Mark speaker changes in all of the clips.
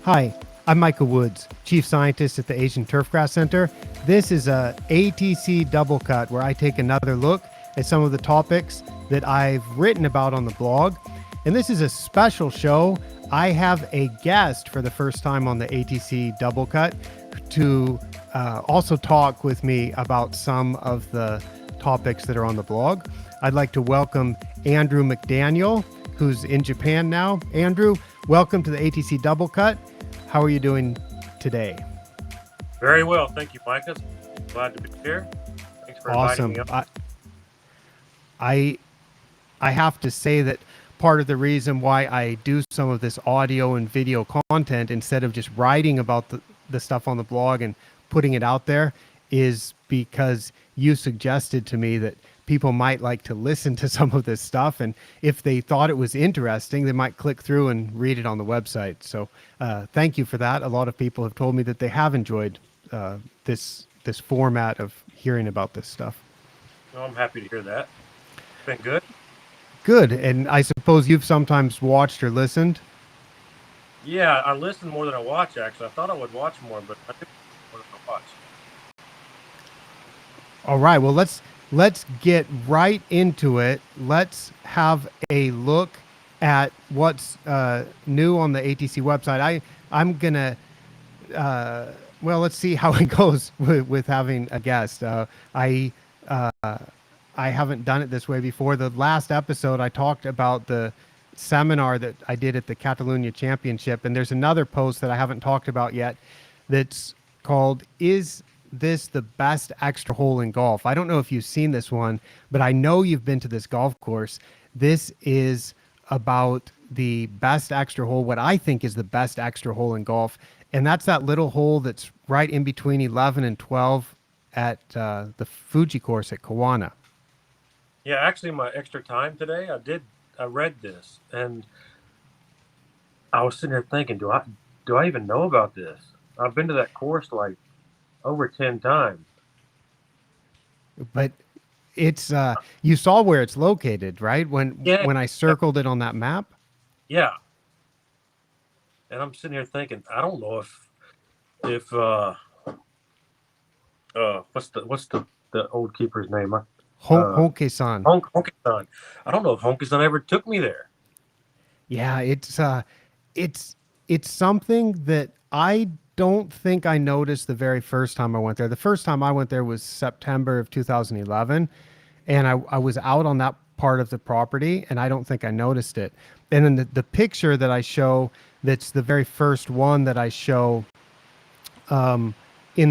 Speaker 1: Hi, I'm Michael Woods, Chief Scientist at the Asian Turfgrass Center. This is a ATC Doublecut where I take another look at some of the topics that I've written about on the blog. And this is a special show. I have a guest for the first time on the ATC Doublecut to also talk with me about some of the topics that are on the blog. I'd like to welcome Andrew McDaniel, who's in Japan now. Andrew, welcome to the ATC Doublecut. How are you doing today?
Speaker 2: Very well. Thank you, Micah. Glad to be here. Thanks for inviting me on.
Speaker 1: I have to say that part of the reason why I do some of this audio and video content instead of just writing about the stuff on the blog and putting it out there is because you suggested to me that people might like to listen to some of this stuff, and if they thought it was interesting, they might click through and read it on the website. So thank you for that. A lot of people have told me that they have enjoyed this format of hearing about this stuff.
Speaker 2: Well, I'm happy to hear that. It's been good.
Speaker 1: Good. And I suppose you've sometimes watched or listened?
Speaker 2: Yeah, I listen more than I watch, actually. I thought I would watch more, but I do more than I watch.
Speaker 1: All right. Well, let's get right into it. Let's have a look at what's new on the ATC website. I'm gonna well, let's see how it goes with having a guest. I haven't done it this way before. The last episode I talked about the seminar that I did at the Catalunya Championship, and there's another post that I haven't talked about yet that's called "Is this the best extra hole in golf?" I don't know if you've seen this one, but I know you've been to this golf course. This is about the best extra hole, what I think is the best extra hole in golf, and that's that little hole that's right in between 11 and 12 at the Fuji course at Kawana.
Speaker 2: Yeah, actually, my extra time today, I read this, and I was sitting there thinking, do I even know about this? I've been to that course like over 10 times.
Speaker 1: But it's you saw where it's located, right?
Speaker 2: Yeah,
Speaker 1: When I circled it on that map.
Speaker 2: yeah. And I'm sitting here thinking, I don't know if what's the old keeper's name?
Speaker 1: Honke-san.
Speaker 2: Honky-san. I don't know if Honky-san ever took me there.
Speaker 1: Yeah, it's something that I don't think I noticed the very first time I went there. The first time I went there was September of 2011, and I was out on that part of the property, and I don't think I noticed it. And then the picture that I show, that's the very first one that I show in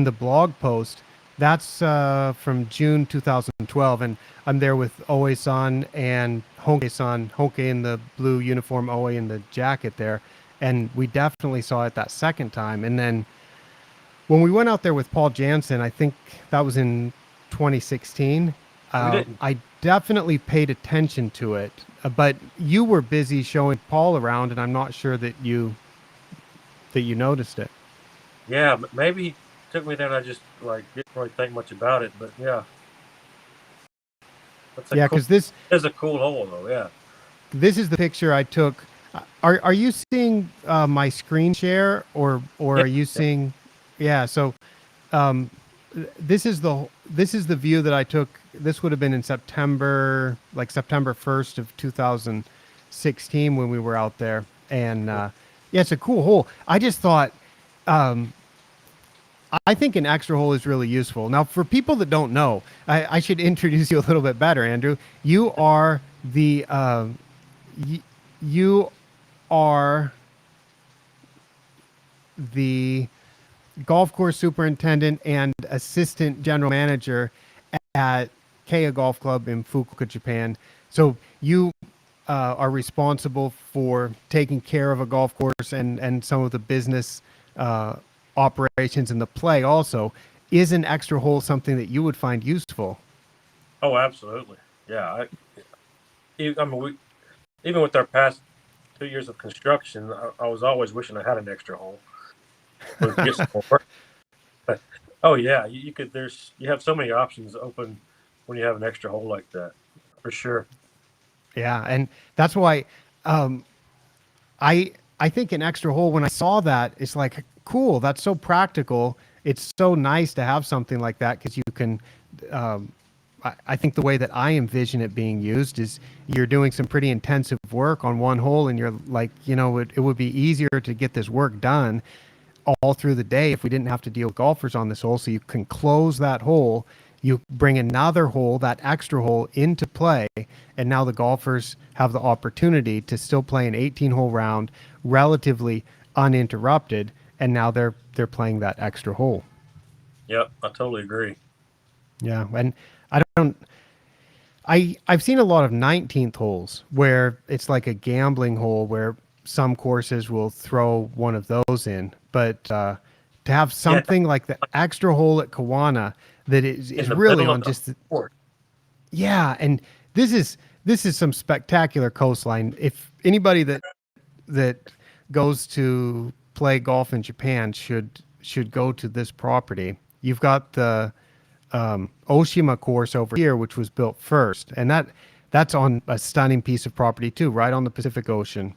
Speaker 1: the blog post, that's from June 2012, and I'm there with Oe-san and Honke-san, Honke in the blue uniform, Oe in the jacket there, and we definitely saw it that second time. And then when we went out there with Paul Jansen, I think that was in 2016,
Speaker 2: We didn't.
Speaker 1: I definitely paid attention to it, but you were busy showing Paul around, and I'm not sure that you noticed it.
Speaker 2: Yeah, but maybe he took me there and I just like didn't really think much about it. But yeah, that's a
Speaker 1: Yeah,
Speaker 2: cool.
Speaker 1: because this
Speaker 2: It's a cool hole though. Yeah.
Speaker 1: this is the picture I took. Are you seeing my screen share, or
Speaker 2: Yeah.
Speaker 1: are you seeing? Yeah. So um, this is the view that I took. This would have been in September, like September 1st of 2016 when we were out there, and yeah, it's a cool hole. I just thought. I think an extra hole is really useful. Now, for people that don't know, I should introduce you a little bit better, Andrew. You are the you are the golf course superintendent and assistant general manager at Keiya Golf Club in Fukuoka, Japan. So you are responsible for taking care of a golf course and some of the business operations and the play also. Is an extra hole something that you would find useful?
Speaker 2: Oh, absolutely. Yeah. I mean, even with our past 2 years of construction, I was always wishing I had an extra hole. So we could get some more. But, oh yeah, you could. You have so many options open when you have an extra hole like that, for sure.
Speaker 1: Yeah, and that's why um, I I think an extra hole, when I saw that, it's like, cool, that's so practical. It's so nice to have something like that because you can, I think the way that I envision it being used is you're doing some pretty intensive work on one hole and you're like, it would be easier to get this work done all through the day if we didn't have to deal with golfers on this hole. So you can close that hole, you bring another hole, that extra hole, into play, and now the golfers have the opportunity to still play an 18-hole round relatively uninterrupted, and now they're playing that extra hole.
Speaker 2: Yep, I totally agree.
Speaker 1: Yeah, and I don't. I've seen a lot of 19th holes where it's like a gambling hole where some courses will throw one of those in, but to have
Speaker 2: Yeah,
Speaker 1: something like the extra hole at Kawana that
Speaker 2: in
Speaker 1: is
Speaker 2: the
Speaker 1: really
Speaker 2: middle of
Speaker 1: on
Speaker 2: the
Speaker 1: just
Speaker 2: court.
Speaker 1: yeah, and this is some spectacular coastline. If anybody that goes to play golf in Japan should go to this property. You've got the Oshima course over here, which was built first, and that's on a stunning piece of property too, right on the Pacific Ocean.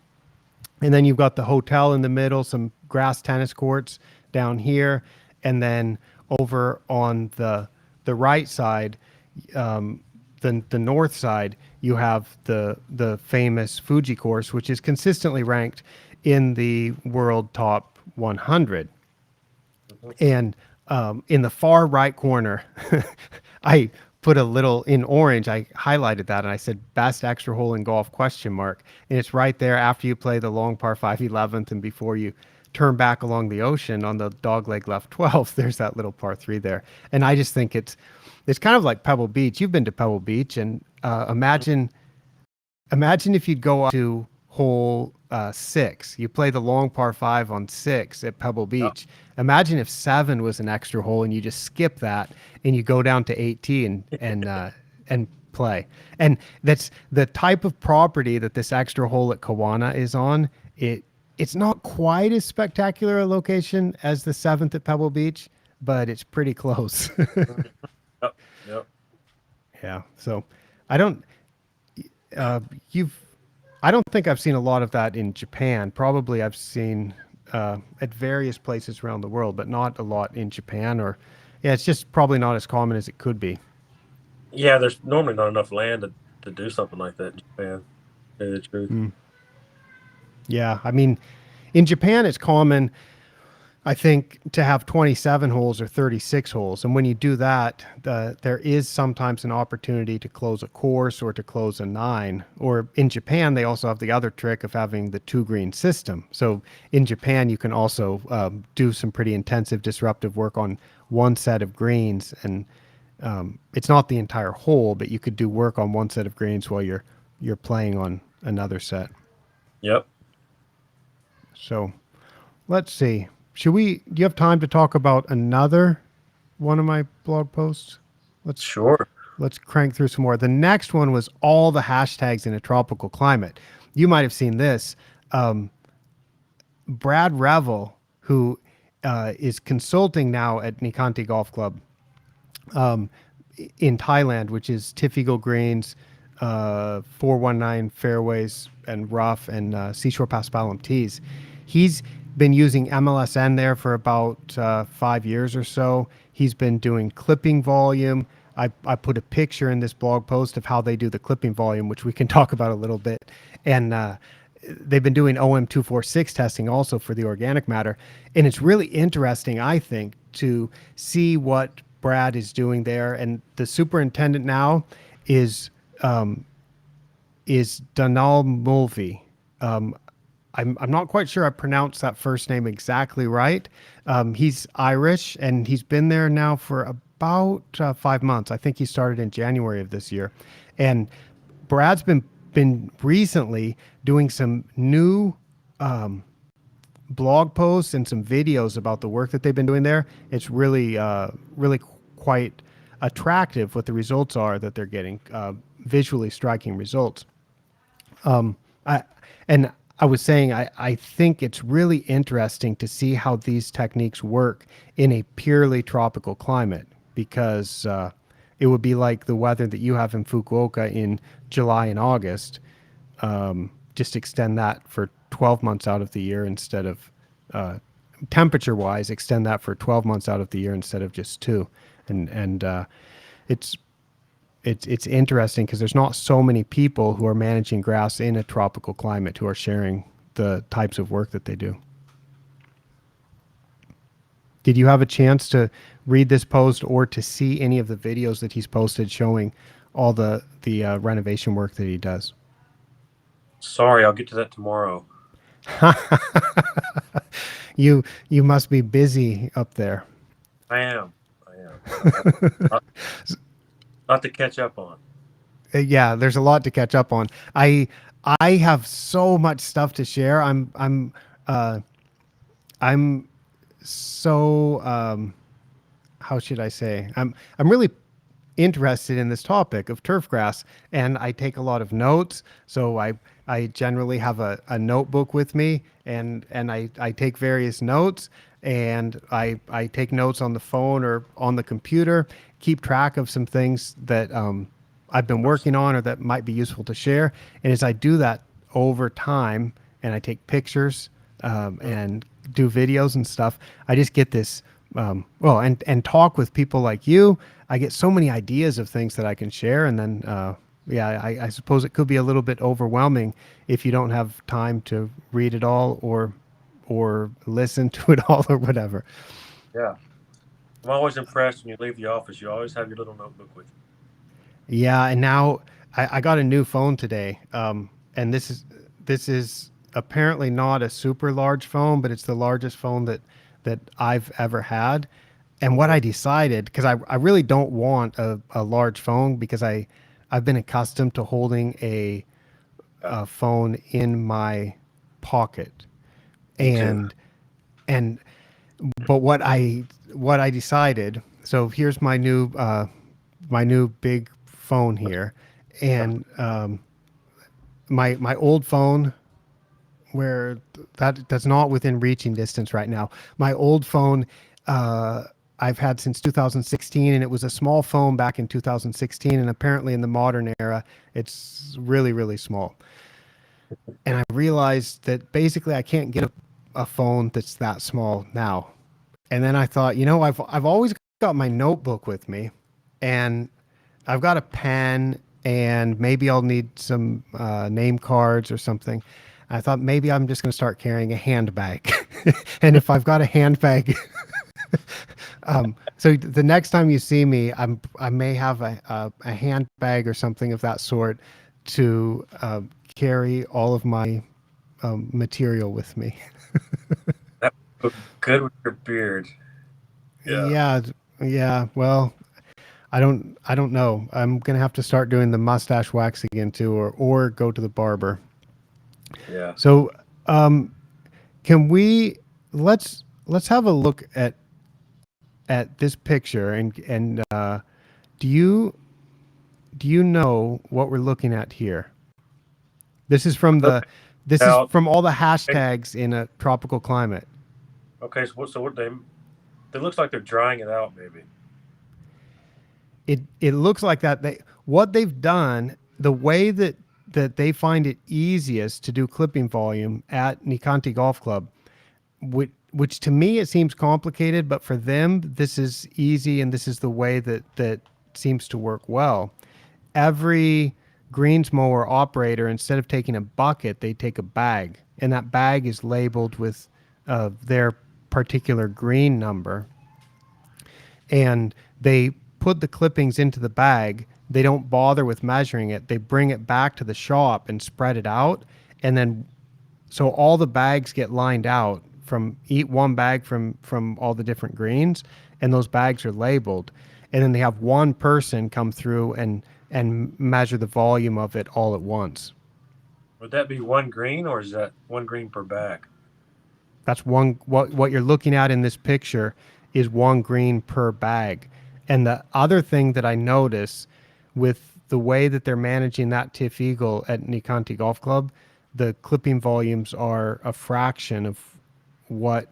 Speaker 1: And then you've got the hotel in the middle, some grass tennis courts down here, and then over on the right side, the north side, you have the famous Fuji course, which is consistently ranked in the world top 100.
Speaker 2: Mhm.
Speaker 1: And in the far right corner, I put a little in orange. I highlighted that and I said best extra hole in golf question mark. And it's right there after you play the long par 5 11th and before you turn back along the ocean on the dogleg left 12th. There's that little par 3 there. And I just think it's kind of like Pebble Beach. You've been to Pebble Beach, and imagine if you'd go up to hole 6. You play the long par 5 on 6 at Pebble
Speaker 2: Yep.
Speaker 1: Beach. Imagine if 7 was an extra hole and you just skip that and you go down to 18 and play. And that's the type of property that this extra hole at Kawana is on. It's not quite as spectacular a location as the 7th at Pebble Beach, but it's pretty close.
Speaker 2: Mhm. Yep. Yep.
Speaker 1: Yeah. So I don't you've I don't think I've seen a lot of that in Japan. Probably I've seen at various places around the world, but not a lot in Japan. Or yeah, it's just probably not as common as it could be.
Speaker 2: Yeah, there's normally not enough land to do something like that in Japan. To tell you the truth.
Speaker 1: Yeah, I mean, in Japan it's common, I think, to have 27 holes or 36 holes. And when you do that, there is sometimes an opportunity to close a course or to close a 9. Or in Japan, they also have the other trick of having the 2-green system. So in Japan, you can also do some pretty intensive disruptive work on one set of greens. And it's not the entire hole, but you could do work on one set of greens while you're playing on another set.
Speaker 2: Yep.
Speaker 1: So let's see. Do you have time to talk about another one of my blog posts? Let's
Speaker 2: Sure.
Speaker 1: let's crank through some more. The next one was all the hashtags in a tropical climate. You might have seen this. Brad Revel, who is consulting now at Nicanti Golf Club in Thailand, which is Tiff-Eagle greens, 419 fairways and rough, and Seashore Paspalum tees. He's been using MLSN there for about 5 years or so. He's been doing clipping volume. I put a picture in this blog post of how they do the clipping volume, which we can talk about a little bit. And they've been doing OM246 testing also for the organic matter. And it's really interesting, I think, to see what Brad is doing there. And the superintendent now is Donal Mulvey. I'm not quite sure I pronounced that first name exactly right. He's Irish, and he's been there now for about 5 months. I think he started in January of this year. And Brad's been recently doing some new blog posts and some videos about the work that they've been doing there. It's really quite attractive what the results are that they're getting, visually striking results. I and I was saying I think it's really interesting to see how these techniques work in a purely tropical climate, because it would be like the weather that you have in Fukuoka in July and August. Just extend that for 12 months out of the year instead of temperature wise, extend that for 12 months out of the year instead of just two. And it's it's interesting because there's not so many people who are managing grass in a tropical climate who are sharing the types of work that they do. Did you have a chance to read this post or to see any of the videos that he's posted showing all the renovation work that he does?
Speaker 2: Sorry, I'll get to that tomorrow.
Speaker 1: You must be busy up there.
Speaker 2: I am. I am. I have a lot to catch up on.
Speaker 1: Yeah, there's a lot to catch up on. I have so much stuff to share. I'm so how should I say? I'm really interested in this topic of turf grass, and I take a lot of notes. So I generally have a notebook with me, and I take various notes, and I take notes on the phone or on the computer, keep track of some things that I've been working on or that might be useful to share. And as I do that over time, and I take pictures and do videos and stuff, I just get this well, and talk with people like you. I get so many ideas of things that I can share, and then yeah, I suppose it could be a little bit overwhelming if you don't have time to read it all or listen to it all or whatever.
Speaker 2: Yeah. I'm always impressed when you leave the office. You always have your little notebook with you.
Speaker 1: Yeah, and now I got a new phone today, and this is apparently not a super large phone, but it's the largest phone that I've ever had. And what I
Speaker 2: Okay.
Speaker 1: decided, because I really don't want a large phone because I've been accustomed to holding
Speaker 2: Yeah.
Speaker 1: a phone in my pocket,
Speaker 2: Me too.
Speaker 1: and and but what I decided. So here's my new big phone here, and my old phone where that's not within reaching distance right now. My old phone I've had since 2016, and it was a small phone back in 2016, and apparently in the modern era it's really really small. And I realized that basically I can't get a phone that's that small now. And then I thought, I've always got my notebook with me, and I've got a pen, and maybe I'll need some name cards or something. I thought maybe I'm just going to start carrying a handbag. And if I've got a handbag, so the next time you see me, I may have a handbag or something of that sort to carry all of my material with me.
Speaker 2: That would look good with your beard. Yeah.
Speaker 1: Yeah, yeah. Well, I don't know. I'm gonna have to start doing the mustache wax again too, or go to the barber.
Speaker 2: Yeah.
Speaker 1: So, can we let's have a look at this picture and do you do you know what we're looking at here? This is from
Speaker 2: Okay.
Speaker 1: this is
Speaker 2: Now,
Speaker 1: from all the
Speaker 2: okay,
Speaker 1: hashtags in a tropical climate.
Speaker 2: okay, so what they looks like they're drying it out maybe.
Speaker 1: It looks like that what they've done, the way that they find it easiest to do clipping volume at Nicanti Golf Club, which to me it seems complicated, but for them this is easy, and this is the way that seems to work well. Every greens mower operator, instead of taking a bucket, they take a bag, and that bag is labeled with their particular green number, and they put the clippings into the bag. They don't bother with measuring it. They bring it back to the shop and spread it out, and then so all the bags get lined out from eat one bag from all the different greens, and those bags are labeled, and then they have one person come through and measure the volume of it all at once.
Speaker 2: Would that be one green or is that one green per bag?
Speaker 1: That's one. What you're looking at in this picture is one green per bag. And the other thing that I notice with the way that they're managing that Tiff Eagle at Nicanti Golf Club, the clipping volumes are a fraction of what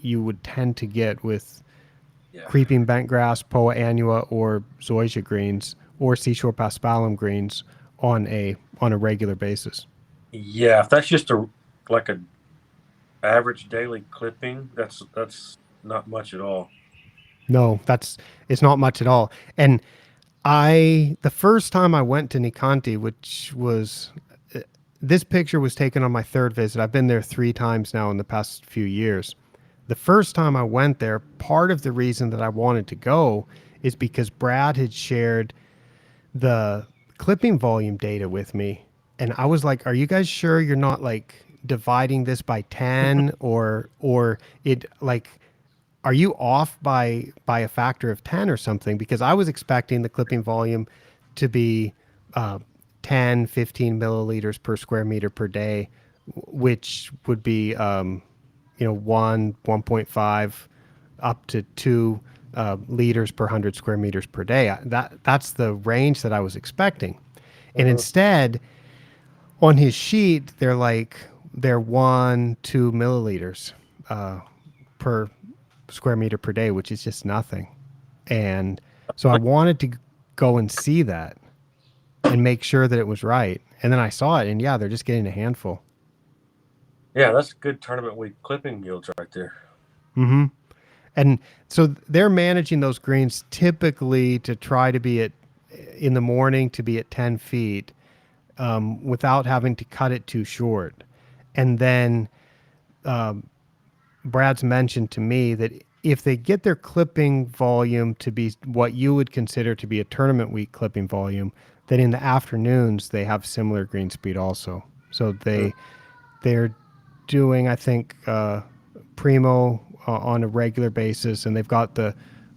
Speaker 1: you would tend to get with
Speaker 2: Yeah.
Speaker 1: creeping bentgrass, Poa annua, or zoysia greens, or seashore paspalum greens on a regular basis.
Speaker 2: Yeah, if that's just like a average daily clipping, that's not much at all.
Speaker 1: No, it's not much at all. And the first time I went to Nicanti, which was, this picture was taken on my third visit. I've been there 3 times now in the past few years. The first time I went there, part of the reason that I wanted to go is because Brad had shared the clipping volume data with me. And I was like, are you guys sure you're not like dividing this by 10 or it like, are you off by a factor of 10 or something? Because I was expecting the clipping volume to be uh, 10, 15 milliliters per square meter per day, which would be, 1.5 up to 2 liters per 100 square meters per day. That's the range that I was expecting. And
Speaker 2: Hmm.
Speaker 1: instead, on his sheet, they're 1, 2 milliliters per square meter per day, which is just nothing. And so I wanted to go and see that and make sure that it was right. And then I saw it, and yeah, they're just getting a handful.
Speaker 2: Yeah, that's good tournament week clipping yields right there.
Speaker 1: Mm-hmm. And so they're managing those greens typically to try to be at in the morning to be at 10 feet without having to cut it too short. And then Brad's mentioned to me that if they get their clipping volume to be what you would consider to be a tournament week clipping volume, then in the afternoons they have similar green speed also. So
Speaker 2: Mm.
Speaker 1: they're doing, I think, primo on a regular basis, and they've got the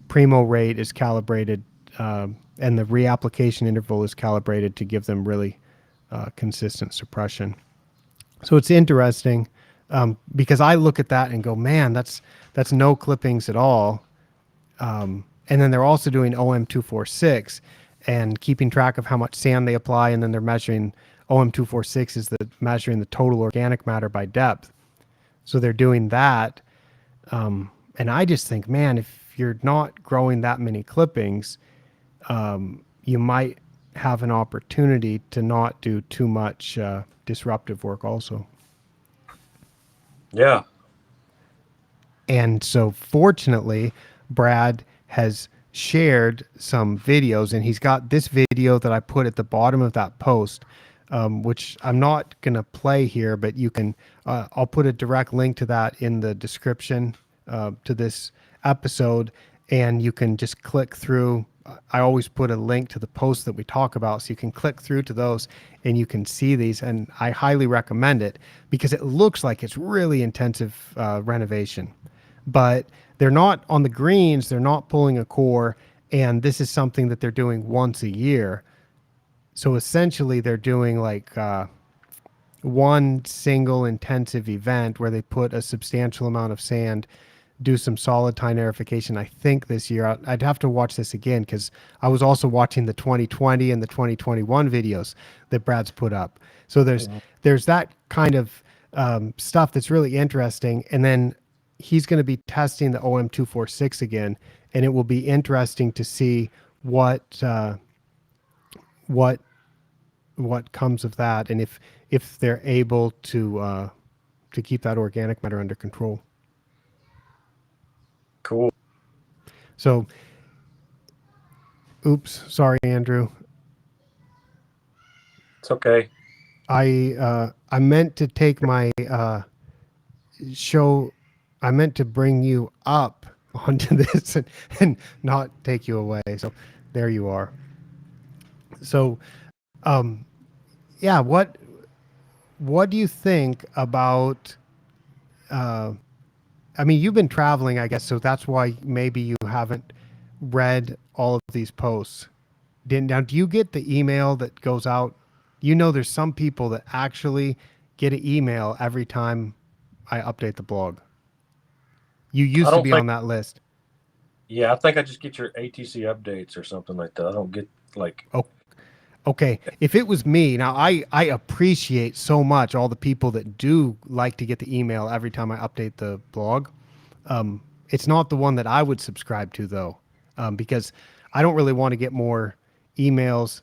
Speaker 1: primo rate is calibrated, and the reapplication interval is calibrated to give them really consistent suppression. So it's interesting because I look at that and go, man, that's no clippings at all. And then they're also doing OM246 and keeping track of how much sand they apply, and then they're measuring OM246 is the measuring the total organic matter by depth. So they're doing that, and I just think, man, if you're not growing that many clippings, you might have an opportunity to not do too much disruptive work also.
Speaker 2: Yeah.
Speaker 1: And so, fortunately, Brad has shared some videos, and he's got this video that I put at the bottom of that post, which I'm not going to play here, but you can, I'll put a direct link to that in the description to this episode, and you can just click through. I always put a link to the posts that we talk about, so you can click through to those and you can see these. And I highly recommend it because it looks like it's really intensive renovation, but they're not on the greens. They're not pulling a core, and this is something that they're doing once a year. So essentially, they're doing like one single intensive event where they put a substantial amount of sand, do some solid tine aerification. I think this year I'd have to watch this again because I was also watching the 2020 and the 2021 videos that Brad's put up. So
Speaker 2: Mhm.
Speaker 1: there's that kind of stuff that's really interesting. And then he's going to be testing the OM246 again, and it will be interesting to see what what comes of that, and if they're able to keep that organic matter under control.
Speaker 2: Cool.
Speaker 1: So, oops, sorry, Andrew.
Speaker 2: It's okay.
Speaker 1: I meant to take my show. I meant to bring you up onto this and not take you away. So there you are. So yeah, what do you think about? I mean, you've been traveling, I guess, so that's why maybe you haven't read all of these posts. Now, do you get the email that goes out? You know, there's some people that actually get an email every time I update the blog. You
Speaker 2: I
Speaker 1: used to
Speaker 2: don't
Speaker 1: be
Speaker 2: think.
Speaker 1: on that list.
Speaker 2: Yeah, I think I just get your ATC updates or something like that. I don't get like.
Speaker 1: Oh, okay. If it was me, now I appreciate so much all the people that do like to get the email every time I update the blog. It's not the one that I would subscribe to though, because I don't really want to get more emails,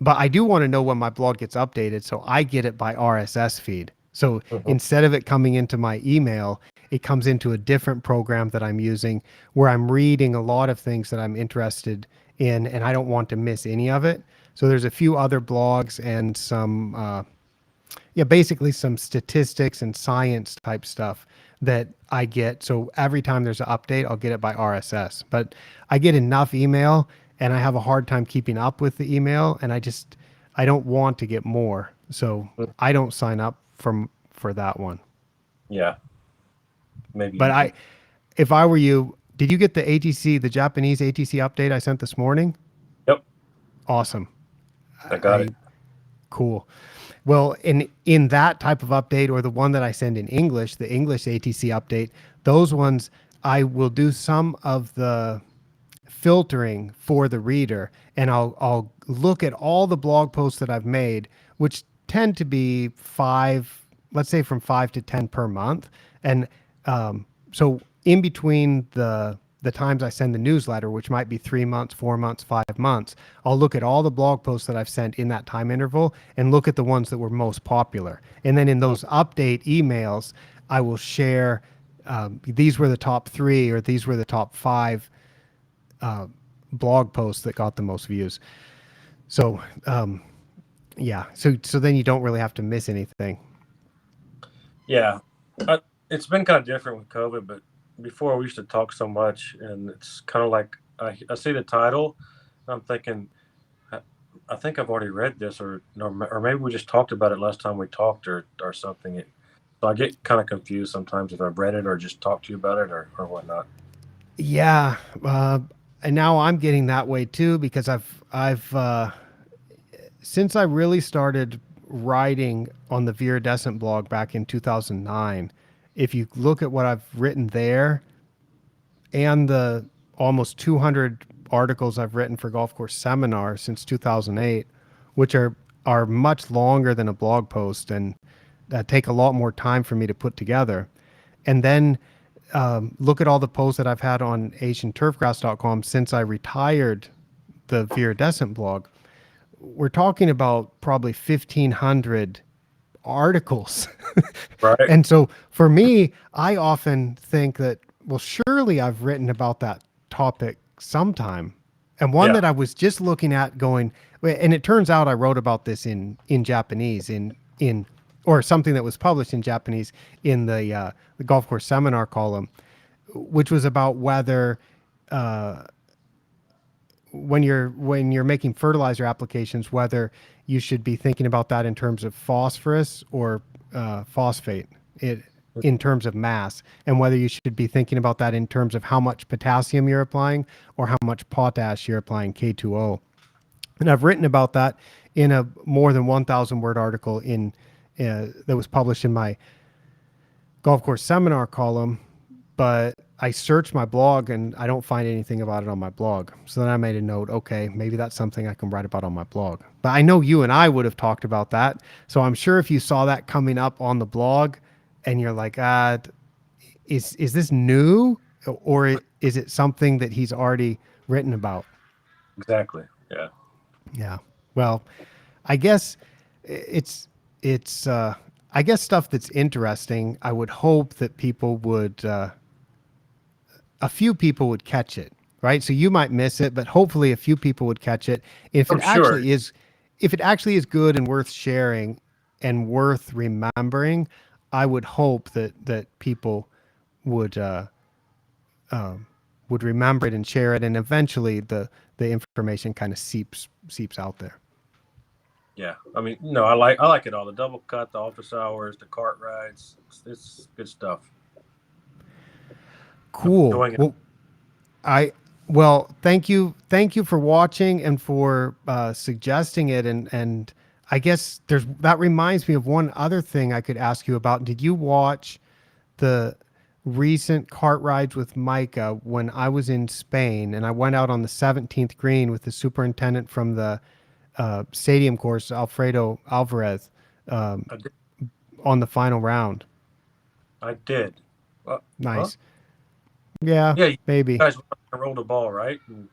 Speaker 1: but I do want to know when my blog gets updated, so I get it by RSS feed. So
Speaker 2: Mhm.
Speaker 1: instead of it coming into my email, it comes into a different program that I'm using where I'm reading a lot of things that I'm interested in and I don't want to miss any of it. So there's a few other blogs and some, basically some statistics and science type stuff that I get. So every time there's an update, I'll get it by RSS. But I get enough email and I have a hard time keeping up with the email and I don't want to get more. So I don't sign up for that one.
Speaker 2: Yeah, maybe
Speaker 1: But
Speaker 2: you do.
Speaker 1: if I were you, did you get the ATC, the Japanese ATC update I sent this morning?
Speaker 2: Yep,
Speaker 1: Awesome.
Speaker 2: I got
Speaker 1: I
Speaker 2: it.
Speaker 1: Cool. Well, in that type of update or the one that I send in English, the English ATC update, those ones I will do some of the filtering for the reader and I'll look at all the blog posts that I've made, which tend to be five, let's say from 5 to 10 per month. And so in between the times I send the newsletter, which might be 3 months, 4 months, 5 months, I'll look at all the blog posts that I've sent in that time interval and look at the ones that were most popular. And then in those update emails, I will share these were the top three or these were the top five blog posts that got the most views. So yeah, so then you don't really have to miss anything.
Speaker 2: Yeah, it's been kind of different with COVID, but before we used to talk so much, and it's kind of like I see the title, and I'm thinking, I, I think I've already read this, or maybe we just talked about it last time we talked, or something. So I get kind of confused sometimes if I've read it or just talked to you about it or whatnot.
Speaker 1: Yeah, and now I'm getting that way too because I've since I really started writing on the Viridescent blog back in 2009. If you look at what I've written there and the almost 200 articles I've written for Golf Course Seminar since 2008, which are much longer than a blog post and take a lot more time for me to put together. And then look at all the posts that I've had on AsianTurfgrass.com since I retired the Viridescent blog. We're talking about probably 1,500 articles.
Speaker 2: Right?
Speaker 1: And so for me, I often think that, well, surely I've written about that topic sometime. And one
Speaker 2: Yeah.
Speaker 1: that I was just looking at going, and it turns out I wrote about this in Japanese in or something that was published in Japanese in the golf course seminar column, which was about whether when you're making fertilizer applications, whether you should be thinking about that in terms of phosphorus or phosphate, it in terms of mass, and whether you should be thinking about that in terms of how much potassium you're applying or how much potash you're applying, K2O. And I've written about that in a more than 1,000 word article in that was published in my golf course seminar column, but I searched my blog and I don't find anything about it on my blog. So then I made a note, okay, maybe that's something I can write about on my blog. But I know you and I would have talked about that. So I'm sure if you saw that coming up on the blog and you're like, is this new or is it something that he's already written about?
Speaker 2: Exactly. Yeah.
Speaker 1: Yeah. Well, I guess it's it's I guess stuff that's interesting. I would hope that people would a few people would catch it, right? So you might miss it, but hopefully a few people would catch it.
Speaker 2: I'm sure.
Speaker 1: If it actually is good and worth sharing and worth remembering, I would hope that people would would remember it and share it, and eventually the information kind of seeps out there.
Speaker 2: Yeah. I mean, no, I like it all. The double cut, the office hours, the cart rides. It's good stuff. I'm
Speaker 1: Cool.
Speaker 2: enjoying it.
Speaker 1: Well, I thank you for watching and for suggesting it, and I guess there's that reminds me of one other thing I could ask you about. Did you watch the recent cart rides with Micah when I was in Spain and I went out on the 17th green with the superintendent from the stadium course, Alfredo Alvarez,
Speaker 2: I did.
Speaker 1: on the final round?
Speaker 2: I did. Huh?
Speaker 1: Nice. Yeah,
Speaker 2: Yeah, you
Speaker 1: maybe.
Speaker 2: guys rolled the ball, right? And,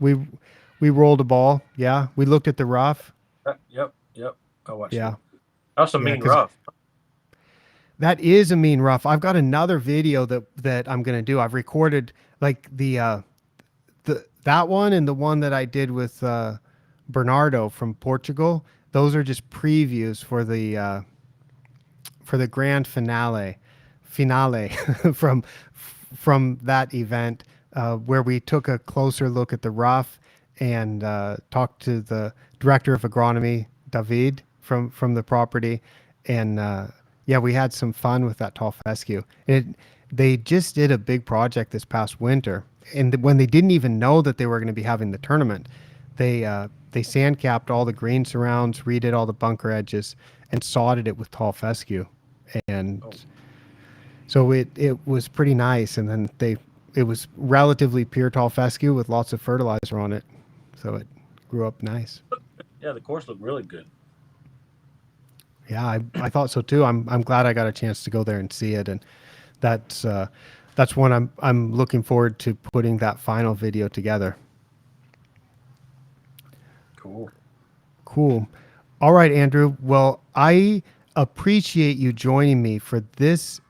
Speaker 1: We we rolled a ball. Yeah, we looked at the rough.
Speaker 2: yep. Yep. I watched it.
Speaker 1: Yeah.
Speaker 2: That was some
Speaker 1: Yeah,
Speaker 2: mean
Speaker 1: because
Speaker 2: rough.
Speaker 1: That is a mean rough. I've got another video that I'm gonna do. I've recorded like the that one and the one that I did with Bernardo from Portugal. Those are just previews for the grand finale from that event, where we took a closer look at the rough and talked to the director of agronomy, David, from the property, and yeah, we had some fun with that tall fescue. They just did a big project this past winter, and when they didn't even know that they were going to be having the tournament, they sand capped all the green surrounds, redid all the bunker edges, and sodded it with tall fescue, and
Speaker 2: Oh,
Speaker 1: so it was pretty nice. And then it was relatively pure tall fescue with lots of fertilizer on it, so it grew up nice.
Speaker 2: yeah, the course looked really good.
Speaker 1: Yeah, I thought so too. I'm glad I got a chance to go there and see it, and that's that's when I'm looking forward to putting that final video together.
Speaker 2: Cool.
Speaker 1: Cool. All right, Andrew. Well, I appreciate you joining me for this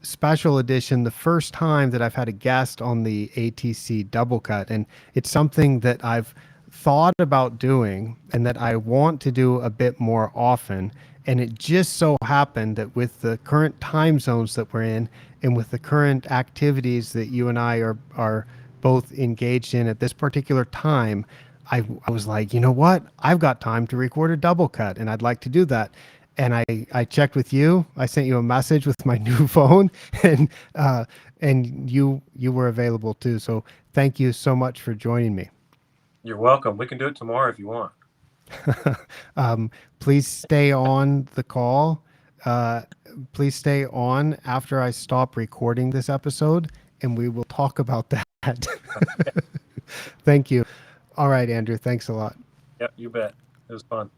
Speaker 1: special edition, the first time that I've had a guest on the ATC Doublecut. And it's something that I've thought about doing and that I want to do a bit more often. And it just so happened that with the current time zones that we're in and with the current activities that you and I are both engaged in at this particular time, I was like, you know what? I've got time to record a double cut and I'd like to do that. And I checked with you. I sent you a message with my new phone, and you were available too. So thank you so much for joining me.
Speaker 2: You're welcome. We can do it tomorrow if you want.
Speaker 1: Please stay on the call. Uh, please stay on after I stop recording this episode, and we will talk about that. Thank you. All right, Andrew. Thanks a lot.
Speaker 2: Yep, you bet. It was fun.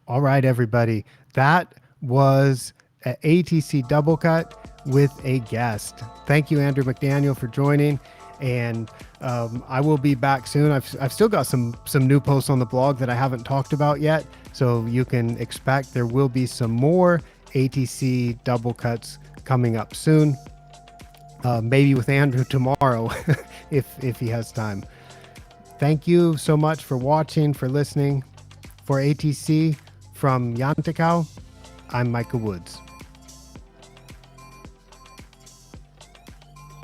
Speaker 1: All right, everybody. That was a ATC Doublecut with a guest. Thank you, Andrew McDaniel, for joining. And I will be back soon. I've still got some new posts on the blog that I haven't talked about yet. So you can expect there will be some more ATC Doublecuts coming up soon. Maybe with Andrew tomorrow, if he has time. Thank you so much for watching, for listening. For ATC from Yantakau, I'm Micah Woods.